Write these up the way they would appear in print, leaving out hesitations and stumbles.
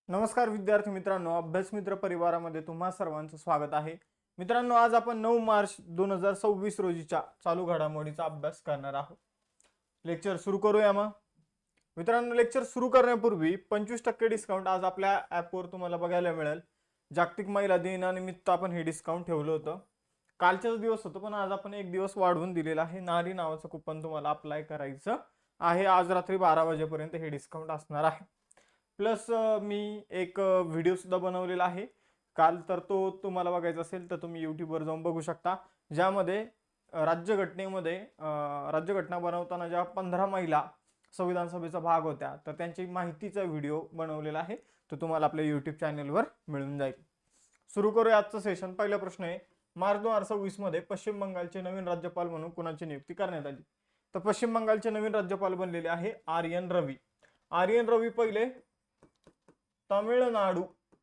नमस्कार विद्यार्थी मित्रांनो, अभ्यास मित्र परिवारामध्ये तुम्हा सर्वांचं स्वागत आहे. मित्रांनो, आज आपण 9 मार्च 2026 रोजीच्या चालू घडामोडीचा अभ्यास करणार आहोत. लेक्चर सुरू करूया मग. मित्रांनो, लेक्चर सुरू करण्यापूर्वी 25% डिस्काउंट आज आपल्या ॲपवर तुम्हाला बघायला मिळेल. जागतिक महिला दिनानिमित्त आपण हे डिस्काउंट ठेवलं होतं. कालचाच दिवस होतं, पण आज आपण एक दिवस वाढवून दिलेला आहे. नारी नावाचं कुपन तुम्हाला अप्लाय करायचं आहे. आज रात्री 12 वाजेपर्यंत हे डिस्काउंट असणार आहे. प्लस मी एक व्हिडिओ सुद्धा बनवलेला आहे काल, तर तो तुम्हाला बघायचा असेल तर तुम्ही यूट्यूबवर जाऊन बघू शकता, ज्यामध्ये राज्यघटनेमध्ये राज्यघटना बनवताना ज्या 15 महिला संविधान सभेचा भाग होत्या, तर त्यांची माहितीचा व्हिडिओ बनवलेला आहे. तो तुम्हाला आपल्या यूट्यूब चॅनलवर मिळून जाईल. सुरू करूया आजचं सेशन. पहिला प्रश्न आहे, मार्च 2026 मध्ये पश्चिम बंगालचे नवीन राज्यपाल म्हणून कुणाची नियुक्ती करण्यात आली? तर पश्चिम बंगालचे नवीन राज्यपाल बनलेले आहे आर.एन. रवी. आर.एन. रवी पहिले तामिळनाडू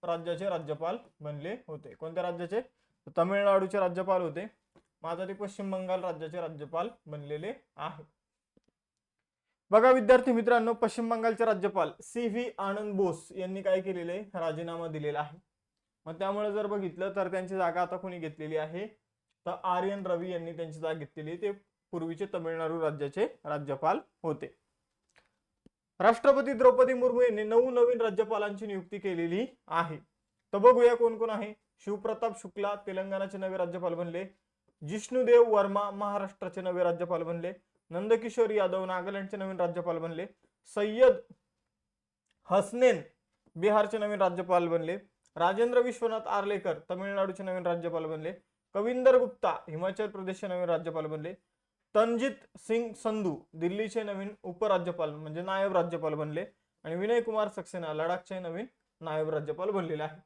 राज्याचे राज्यपाल बनले होते. कोणत्या राज्याचे? तामिळनाडूचे राज्यपाल होते. आता ते पश्चिम बंगाल राज्याचे राज्यपाल बनलेले आहे. बघा विद्यार्थी मित्रांनो, पश्चिम बंगालचे राज्यपाल सी.व्ही. आनंद बोस यांनी काय केलेले? राजीनामा दिलेला आहे. मग त्यामुळे जर बघितलं तर त्यांची जागा आता कोणी घेतलेली आहे? तर आर.एन. रवी यांनी त्यांची जागा घेतलेली. ते पूर्वीचे तामिळनाडू राज्याचे राज्यपाल होते. राष्ट्रपती द्रौपदी मुर्मू यांनी 9 नवीन राज्यपालांची नियुक्ती केलेली आहे. तर बघूया कोण कोण आहे. शिवप्रताप शुक्ला तेलंगणाचे नवे राज्यपाल बनले. जिष्णुदेव वर्मा महाराष्ट्राचे नवे राज्यपाल बनले. नंदकिशोर यादव नागालँडचे नवीन राज्यपाल बनले. सय्यद हसनैन बिहारचे नवीन राज्यपाल बनले. राजेंद्र विश्वनाथ आर्लेकर तामिळनाडूचे नवीन राज्यपाल बनले. कविंदर गुप्ता हिमाचल प्रदेशचे नवीन राज्यपाल बनले. तनजीत सिंग संधू दिल्लीचे नवीन उपराज्यपाल म्हणजे नायब राज्यपाल बनले. आणि विनय कुमार सक्सेना लडाखचे नवीन नायब राज्यपाल बनलेले आहे.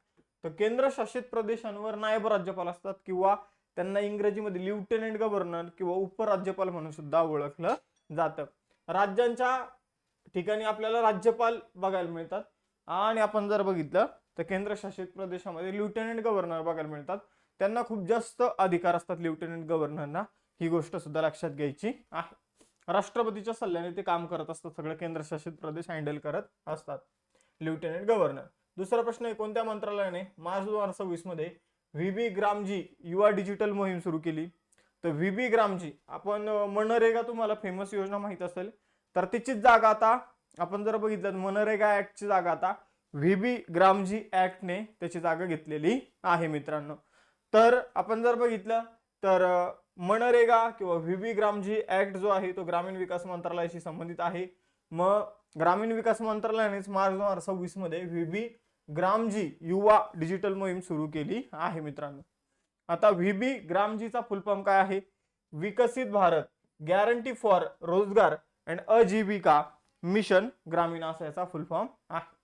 तर केंद्रशासित प्रदेशांवर नायब राज्यपाल असतात, किंवा त्यांना इंग्रजीमध्ये लेफ्टनंट गव्हर्नर किंवा उपराज्यपाल म्हणून सुद्धा ओळखलं जातं. राज्यांच्या ठिकाणी आपल्याला राज्यपाल बघायला मिळतात, आणि आपण जर बघितलं तर केंद्रशासित प्रदेशामध्ये लेफ्टनंट गव्हर्नर बघायला मिळतात. त्यांना खूप जास्त अधिकार असतात लेफ्टनंट गव्हर्नरना. ही गोष्ट सुद्धा लक्षात घ्यायची आहे. राष्ट्रपतीच्या सल्ल्याने ते काम करत असतात. सगळे केंद्रशासित प्रदेश हँडल करत असतात लेफ्टनंट गव्हर्नर. दुसरा प्रश्न आहे, कोणत्या मंत्रालयाने मार्च 2026 मध्ये व्ही.बी. ग्रामजी युवा डिजिटल मोहीम सुरू केली? तर व्ही.बी. ग्रामजी, आपण मनरेगा तुम्हाला फेमस योजना माहित असेल, तर तिचीच जागा आता आपण जर बघितलं मनरेगा ऍक्टची जागा आता व्ही.बी. ग्रामजी ऍक्टने त्याची जागा घेतलेली आहे मित्रांनो. तर आपण जर बघितलं तर मनरेगा किंवा व्ही.बी. ग्रामजी ऍक्ट जो आहे तो ग्रामीण विकास मंत्रालयाशी संबंधित आहे. मग ग्रामीण विकास मंत्रालयानेच मार्च 2026 मध्ये व्ही.बी. ग्रामजी युवा डिजिटल मोहीम सुरू केली आहे मित्रांनो. आता व्ही.बी. ग्रामजीचा फुल फॉर्म काय आहे? विकसित भारत गॅरंटी फॉर रोजगार अँड आजीविका मिशन ग्रामीण असा याचा फुल फॉर्म आहे.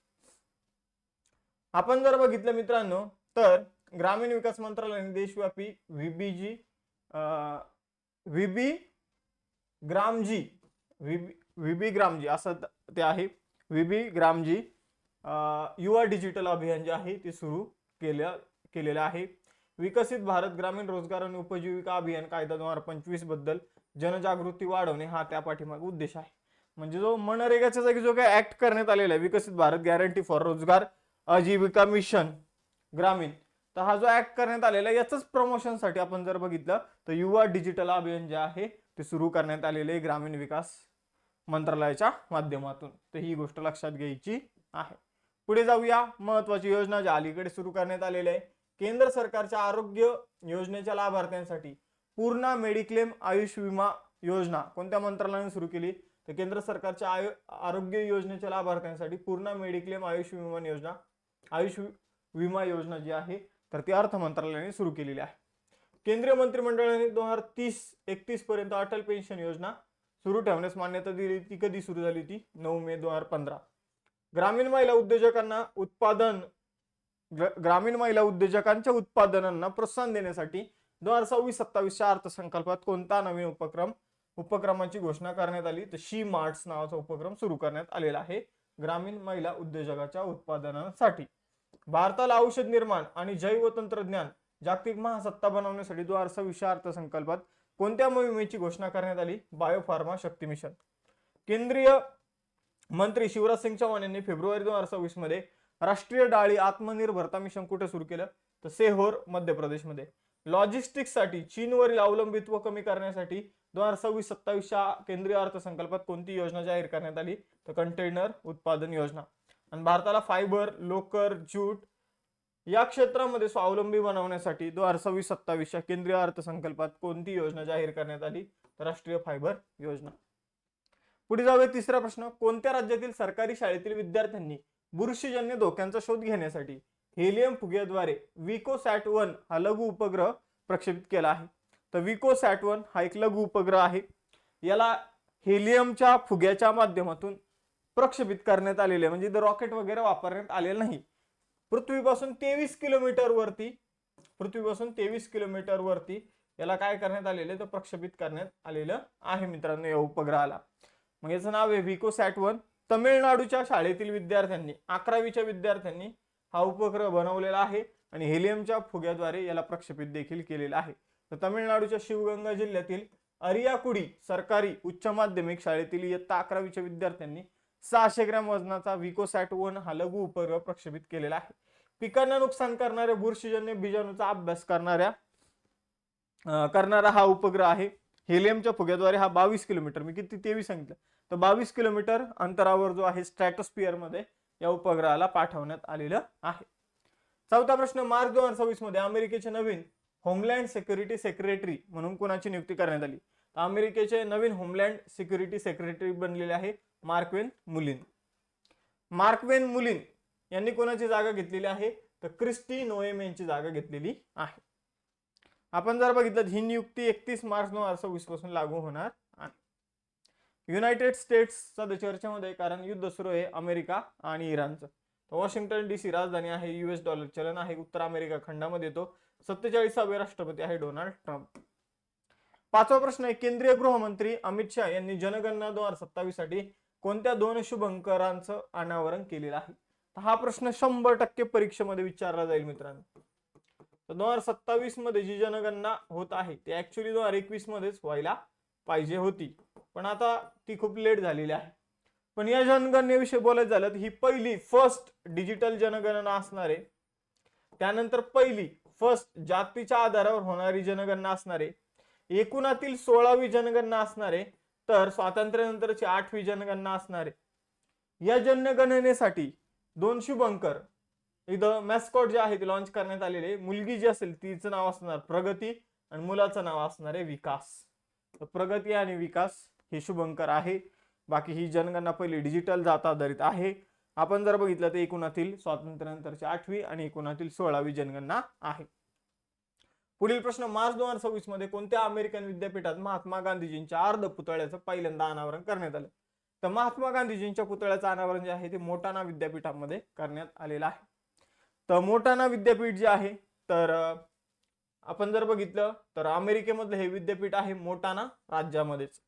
आपण जर बघितलं मित्रांनो तर ग्रामीण विकास मंत्रालयाने देशव्यापी व्ही.बी. ग्रामजी असं ते आहे. व्ही.बी. ग्रामजी युवा डिजिटल अभियान जे आहे ते सुरू केलेलं आहे. विकसित भारत ग्रामीण रोजगार आणि उपजीविका अभियान कायदा 2025 बद्दल जनजागृती वाढवणे हा त्या पाठीमागे उद्देश आहे. म्हणजे जो मनरेगाच्या जागी जो काही ऍक्ट करण्यात आलेला आहे, विकसित भारत गॅरंटी फॉर रोजगार आजीविका मिशन ग्रामीण, तर हा जो ऍक्ट करण्यात आलेला आहे याच प्रमोशनसाठी आपण जर बघितलं तर युवा डिजिटल अभियान जे आहे ते सुरू करण्यात आलेले आहे ग्रामीण विकास मंत्रालयाच्या माध्यमातून. तर ही गोष्ट लक्षात घ्यायची आहे. पुढे जाऊया. महत्वाची योजना ज्या अलीकडे सुरू करण्यात आलेल्या आहे, केंद्र सरकारच्या आरोग्य योजनेच्या लाभार्थ्यांसाठी पूर्ण मेडिक्लेम आयुष विमा योजना कोणत्या मंत्रालयाने सुरू केली? तर केंद्र सरकारच्या आरोग्य योजनेच्या लाभार्थ्यांसाठी पूर्ण मेडिक्लेम आयुष विमा योजना जी आहे तर ती अर्थ मंत्रालयाने सुरू केलेली आहे. केंद्रीय मंत्रिमंडळाने 2030-31 पर्यंत अटल पेन्शन योजना सुरू ठेवण्यास मान्यता दिली. ती कधी सुरू झाली? ती 9 मे 2015. ग्रामीण महिला उद्योजकांच्या उत्पादनांना प्रोत्साहन देण्यासाठी 2026-27च्या अर्थसंकल्पात कोणता नवीन उपक्रमाची घोषणा करण्यात आली? तर शी मार्ट्स नावाचा उपक्रम सुरू करण्यात आलेला आहे ग्रामीण महिला उद्योजकाच्या उत्पादनांसाठी. भारताला औषध निर्माण आणि जैव तंत्रज्ञान जागतिक महासत्ता बनवण्यासाठी 2026च्या अर्थसंकल्पात कोणत्या मोहिमेची घोषणा करण्यात आली? बायोफार्मा शक्ती मिशन. केंद्रीय मंत्री शिवराज सिंग चौहान यांनी फेब्रुवारी 2026 मध्ये राष्ट्रीय डाळी आत्मनिर्भरता मिशन कुठे सुरू केलं? तर सेहोर मध्य प्रदेशमध्ये. लॉजिस्टिक्स साठी चीनवरील अवलंबित्व कमी करण्यासाठी 2026-27च्या केंद्रीय अर्थसंकल्पात कोणती योजना जाहीर करण्यात आली? तर कंटेनर उत्पादन योजना. आणि भारताला फायबर, लोकर, ज्यूट या क्षेत्रामध्ये स्वावलंबी बनवण्यासाठी 2026-27च्या केंद्रीय अर्थसंकल्पात कोणती योजना जाहीर करण्यात आली? तर राष्ट्रीय फायबर योजना. पुढे जाऊया तिसरा प्रश्न. कोणत्या राज्यातील सरकारी शाळेतील विद्यार्थ्यांनी बुरशीजन्य धोक्यांचा शोध घेण्यासाठी हेलियम फुग्याद्वारे विकोसॅट-1 हा लघु उपग्रह प्रक्षेपित केला आहे? तर विकोसॅट-1 हा एक लघु उपग्रह आहे. याला हेलियमच्या फुग्याच्या माध्यमातून प्रक्षेपित करण्यात आलेले, म्हणजे रॉकेट वगैरे वापरण्यात आलेलं नाही. पृथ्वीपासून 23 किलोमीटर वरती याला काय करण्यात आलेलं? तर प्रक्षेपित करण्यात आलेलं आहे मित्रांनो या उपग्रहाला. मग याचं नाव आहे विकोसॅट-1. तमिळनाडूच्या शाळेतील विद्यार्थ्यांनी 11वीच्या विद्यार्थ्यांनी हा उपग्रह बनवलेला आहे आणि हेलियमच्या फुग्याद्वारे याला प्रक्षेपित देखील केलेला आहे. तर तमिळनाडूच्या शिवगंगा जिल्ह्यातील अरियाकुडी सरकारी उच्च माध्यमिक शाळेतील इयत्ता 11वीच्या विद्यार्थ्यांनी 600 ग्रॅम वजनाचा विकोसॅट-1 हा लघु उपग्रह प्रक्षेपित केलेला आहे. पिकांना नुकसान करणाऱ्या बुरशीजन्य बीजाणूचा अभ्यास करणारा हा उपग्रह आहे. हेलियमच्या फुग्याद्वारे हा 22 किलोमीटर, मी किती 23 सांगितलं, तर 22 किलोमीटर अंतरावर जो आहे स्ट्रॅटोस्फिअर मध्ये या उपग्रहाला पाठवण्यात आलेलं आहे. चौथा प्रश्न. मार्च 2026 मध्ये अमेरिकेचे नवीन होमलँड सिक्युरिटी सेक्रेटरी म्हणून कोणाची नियुक्ती करण्यात आली? तर अमेरिकेचे नवीन होमलँड सिक्युरिटी सेक्रेटरी बनलेले आहे मार्कवेन मुलिन. मार्कवेन मुलिन यांनी कोणाची जागा घेतलेली आहे? तर क्रिस्टी नोएम यांची जागा घेतलेली आहे. आपण जर बघितलं ही नियुक्ती 31 मार्च 2026 पासून लागू होणार आहे. युनायटेड स्टेट्सचा चर्चेमध्ये, कारण युद्ध सुरू आहे अमेरिका आणि इराणचं. वॉशिंग्टन DC राजधानी आहे. US डॉलर चलन आहे. उत्तर अमेरिका खंडामध्ये येतो. 47वे राष्ट्रपती आहे डोनाल्ड ट्रम्प. पाचवा प्रश्न आहे. केंद्रीय गृहमंत्री अमित शाह यांनी जनगणना 2027 साठी कोणत्या 2 शुभंकरांचं अनावरण केलेलं आहे? हा प्रश्न 100% परीक्षेमध्ये विचारला जाईल मित्रांनो. 2027 मध्ये जी जनगणना होत आहे ती ऍक्च्युअली 2021 मध्येच व्हायला पाहिजे होती, पण आता ती खूप लेट झालेली आहे. पण या जनगणनेविषयी बोलायचं झालं तर ही पहिली फर्स्ट डिजिटल जनगणना असणार आहे. त्यानंतर पहिली फर्स्ट जातीच्या आधारावर होणारी जनगणना असणार आहे. एकूणातील 16वी जनगणना असणार आहे. तर स्वातंत्र्यानंतरची 8वी जनगणना असणार आहे. या जनगणनेसाठी 2 शुभंकर इथं मॅस्कॉट जे आहे ते लॉन्च करण्यात आलेले. मुलगी जी असेल तिचं नाव असणार प्रगती आणि मुलाचं नाव असणार आहे विकास. तर प्रगती आणि विकास हे शुभंकर आहे. बाकी ही जनगणना पहिली डिजिटल जात आधारित आहे. आपण जर बघितलं तर एकूणातील स्वातंत्र्यानंतरची 8वी आणि एकूणातील 16वी जनगणना आहे. पुढील प्रश्न. मार्च 2026 मध्ये कोणत्या अमेरिकन विद्यापीठात महात्मा गांधीजींच्या अर्धपुतळ्याचं पहिल्यांदा अनावरण करण्यात आलं? तर महात्मा गांधीजींच्या पुतळ्याचं अनावरण जे आहे ते मोटाना विद्यापीठामध्ये करण्यात आलेलं आहे. तर मोटाना विद्यापीठ जे आहे तर आपण जर बघितलं तर अमेरिकेमधलं हे विद्यापीठ आहे मोटाना राज्यामध्येच.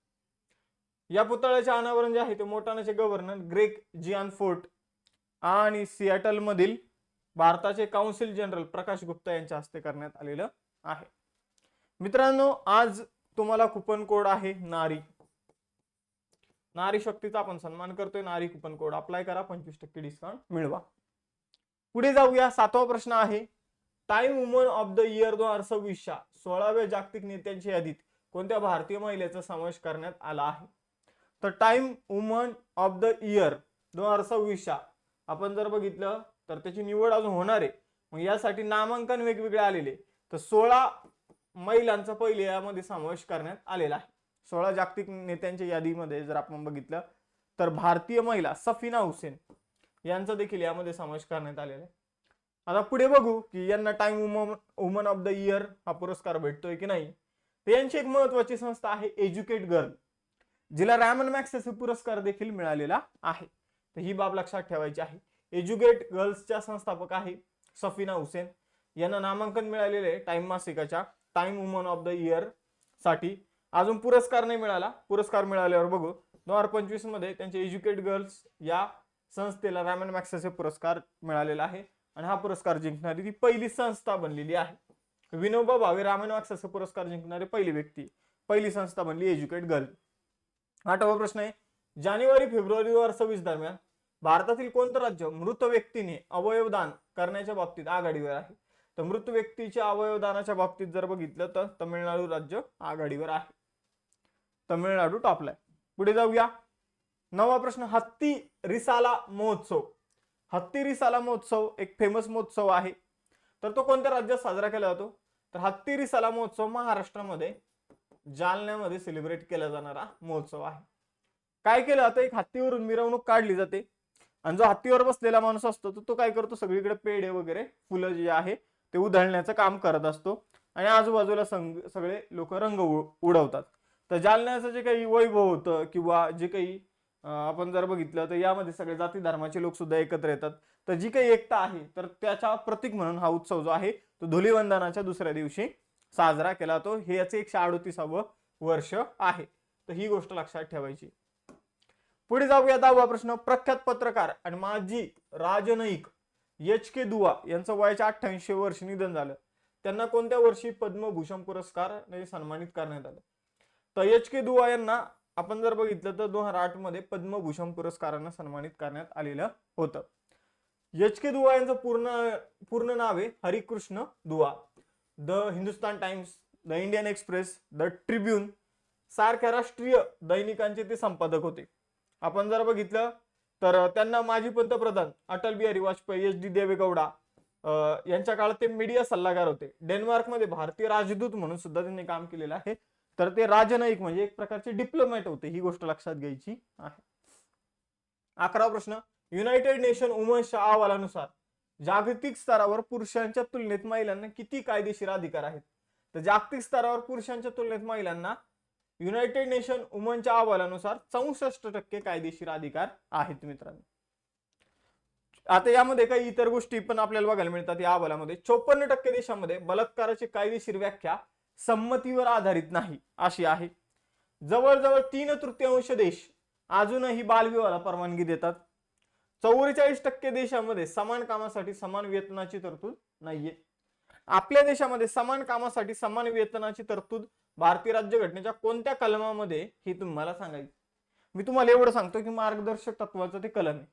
या पुतळ्याचे अनावरण जे आहे ते मोटानाचे गव्हर्नर ग्रेग जियानफोर्ट आणि सिएटल मधील भारताचे काउन्सिल जनरल प्रकाश गुप्ता यांच्या हस्ते करण्यात आलेलं आहे. मित्रांनो, आज तुम्हाला कुपन कोड आहे नारी. नारी शक्तीचा आपण सन्मान करतोय. नारी कुपन कोड अप्लाय करा, 25% डिस्काउंट मिळवा. पुढे जाऊया. 7वा प्रश्न आहे. Time woman of the year 2026च्या 16व्या जागतिक नेत्यांच्या यादीत कोणत्या भारतीय महिलेचा समावेश करण्यात आला आहे? तर Time woman of the year 2026च्या आपण जर बघितलं तर त्याची निवड अजून होणार आहे. मग यासाठी नामांकन वेगवेगळे आलेले. तर 16 महिलांचा पहिले यामध्ये समावेश करण्यात आलेला आहे. 16 जागतिक नेत्यांच्या यादीमध्ये जर आपण बघितलं तर भारतीय महिला सफीना हुसेन यांचा देखील यामध्ये समावेश करण्यात आलेला आहे. आता पुढे बघू की यांना time woman of the year हा पुरस्कार भेटतोय की नाही. तर यांची एक महत्वाची संस्था आहे एज्युकेट गर्ल, जिला रॅमन मॅग्सेसे पुरस्कार देखील मिळालेला आहे. तर ही बाब लक्षात ठेवायची आहे. एज्युकेट गर्ल्सच्या संस्थापक आहे सफीना हुसेन. यांना नामांकन मिळालेले टाइम मासिकाच्या Time woman of the year साठी. अजून पुरस्कार नाही मिळाला. पुरस्कार मिळाल्यावर बघू. 2025 मध्ये त्यांचे एज्युकेट गर्ल्स या संस्थेला रॅमन मॅग्सेसे पुरस्कार मिळालेला आहे आणि हा पुरस्कार जिंकणारी ती पहिली संस्था बनलेली आहे. विनोबा भावे रॅमन मॅग्सेसे पुरस्कार जिंकणारी पहिली व्यक्ती, पहिली संस्था बनली एज्युकेट गर्ल. 8वा प्रश्न आहे. जानेवारी फेब्रुवारी 2026 दरम्यान भारतातील कोणतं राज्य मृत व्यक्तीने अवयवदान करण्याच्या बाबतीत आघाडीवर आहे? तर मृत व्यक्तीच्या अवयवदानाच्या बाबतीत जर बघितलं तर तमिळनाडू राज्य आघाडीवर आहे. तमिळनाडू टॉपला आहे. पुढे जाऊया. 9वा प्रश्न, हत्ती रिसाला महोत्सव. हत्ती रिसाला महोत्सव एक फेमस महोत्सव आहे. तर तो कोणत्या राज्यात साजरा केला जातो? तर हत्ती रिसाला महोत्सव महाराष्ट्रामध्ये जालन्यामध्ये सेलिब्रेट केला जाणारा महोत्सव आहे. काय केलं जातं? एक हत्तीवरून मिरवणूक काढली जाते आणि जो हत्तीवर बसलेला माणूस असतो तो काय करतो, सगळीकडे पेढे वगैरे फुलं जे आहे ते उधळण्याचं काम करत असतो आणि आजूबाजूला सगळे लोक रंग उडवतात. तर जालन्याचं जे काही वैभव होतं किंवा जे काही आपण जर बघितलं तर यामध्ये सगळे जाती धर्माचे लोक सुद्धा एकत्र येतात. तर जी काही एकता आहे तर त्याचा प्रतीक म्हणून हा उत्सव जो आहे तो धुलीवंदनाच्या दुसऱ्या दिवशी साजरा केला जातो. हे याचे 138वे वर्ष आहे. तर ही गोष्ट लक्षात ठेवायची. पुढे जाऊया. 10वा प्रश्न, प्रख्यात पत्रकार आणि माजी राजनयिक एच.के. दुआ यांचं वयाच्या 88 वर्ष निधन झालं. त्यांना कोणत्या वर्षी पद्मभूषण पुरस्काराने सन्मानित करण्यात आलं? तर एच.के. दुआ यांना आपण जर बघितलं तर 2008 मध्ये पद्मभूषण पुरस्काराने सन्मानित करण्यात आलेलं होतं. एच.के. दुआ यांचं पूर्ण नाव आहे हरिकृष्ण दुआ. The Hindustan times, the Indian express, the Tribune सारख्या राष्ट्रीय दैनिकांचे ते संपादक होते. आपण जर बघितलं तर त्यांना माजी पंतप्रधान अटल बिहारी वाजपेयी, एच डी देवेगौडा यांच्या काळात ते मीडिया सल्लागार होते. डेन्मार्कमध्ये भारतीय राजदूत म्हणून सुद्धा त्यांनी काम केलेलं आहे. तर ते राजनयिक म्हणजे एक प्रकारचे डिप्लोमॅट होते. ही गोष्ट लक्षात घ्यायची आहे. 11वा प्रश्न, युनायटेड नेशन वुमन्सच्या अहवालानुसार जागतिक स्तरावर पुरुषांच्या तुलनेत महिलांना किती कायदेशीर अधिकार आहेत? तर जागतिक स्तरावर पुरुषांच्या तुलनेत महिलांना युनायटेड नेशन वुमनच्या अहवालानुसार 64% कायदेशीर अधिकार आहेत मित्रांनो. आता यामध्ये काही इतर गोष्टी पण आपल्याला बघायला मिळतात. या अहवालामध्ये 54% देशांमध्ये बलात्काराची कायदेशीर व्याख्या संमतीवर आधारित नाही अशी आहे. जवळजवळ 3/3 देश अजूनही बालविवाहाला परवानगी देतात. 44% देशांमध्ये समान कामासाठी समान वेतनाची तरतूद नाहीये. आपल्या देशामध्ये समान कामासाठी समान वेतनाची तरतूद भारतीय राज्यघटनेच्या कोणत्या कलमामध्ये हे तुम्हाला सांगायचं? मी तुम्हाला एवढं सांगतो की मार्गदर्शक तत्वाचं ते कलम आहे.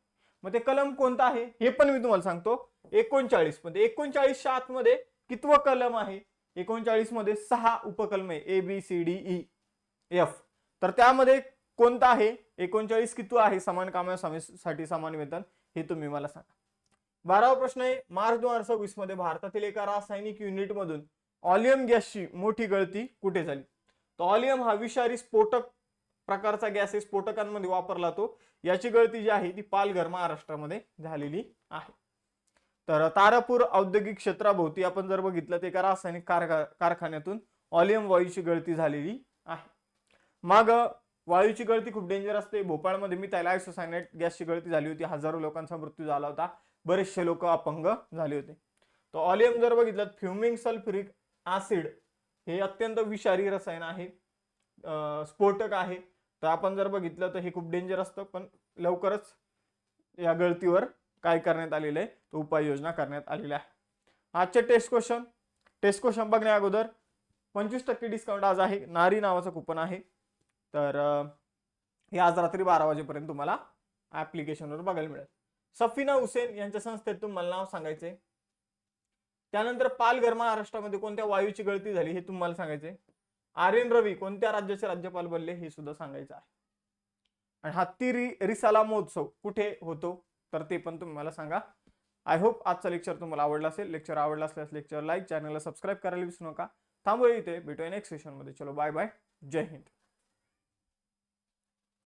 मग ते कलम कोणतं आहे हे पण मी तुम्हाला सांगतो. 39 मध्ये 39च्या आतमध्ये कितवं कलम आहे? 39 मध्ये 6 उपकलम आहे, ABCDEF. तर त्यामध्ये कोणतं आहे? 39 कितवं आहे समान कामासाठी समान वेतन हे तुम्ही मला सांगा. 12वा प्रश्न आहे, मार्च 2026 मध्ये भारतातील एका रासायनिक युनिट मधून ऑलियम गॅसची मोठी गळती कुठे झाली? तर ऑलियम हा विषारी स्फोटक प्रकारचा गॅस आहे, स्फोटकांमध्ये वापरला तो. याची गळती जी आहे ती पालघर महाराष्ट्रामध्ये झालेली आहे. तर तारापूर औद्योगिक क्षेत्राभोवती आपण जर बघितलं तर एका रासायनिक कारखान्यातून ऑलियम वायूची गळती झालेली आहे. मग वायूची गळती खूप डेंजर असते. भोपाळमध्ये मिथाइल आयसोसायनेट गॅसची गळती झाली होती. हजारो लोकांचा मृत्यू झाला होता. बरेचसे लोक अपंग झाले होते. तो ऑलियम जर बघितलं, फ्युमिंग सल्फ्युरिक ऍसिड हे अत्यंत विषारी रसायन आहे, स्फोटक आहे. तर आपण जर बघितलं तर हे खूप डेंजर असतं. पण लवकरच या गळतीवर काय करण्यात आलेलं आहे, तो उपाययोजना करण्यात आलेल्या आहे. आजचे टेस्ट क्वेश्चन बघण्या अगोदर 25% डिस्काउंट आज आहे. नारी नावाचं कुपन आहे. तर हे आज रात्री 12 वाजेपर्यंत तुम्हाला ऍप्लिकेशनवर बघायला मिळेल. सफिना हुसेन यांच्या संस्थेत तुम्हाला नाव सांगायचंय. त्यानंतर पालघर महाराष्ट्रामध्ये कोणत्या वायूची गळती झाली हे तुम्हाला सांगायचंय. आर.एन. रवी कोणत्या राज्याचे राज्यपाल बनले हे सुद्धा सांगायचं आहे. आणि हत्ती रिसाला महोत्सव कुठे होतो तर ते पण तुम्ही मला सांगा. आय होप आजचा लेक्चर तुम्हाला आवडला असेल. लेक्चर आवडला असल्यास लेक्चर लाईक, चॅनलला सबस्क्राईब करायला विसरू नका. थांबूया इथे, भेटूया नेक्स्ट सेशन मध्ये. चलो बाय बाय, जय हिंद.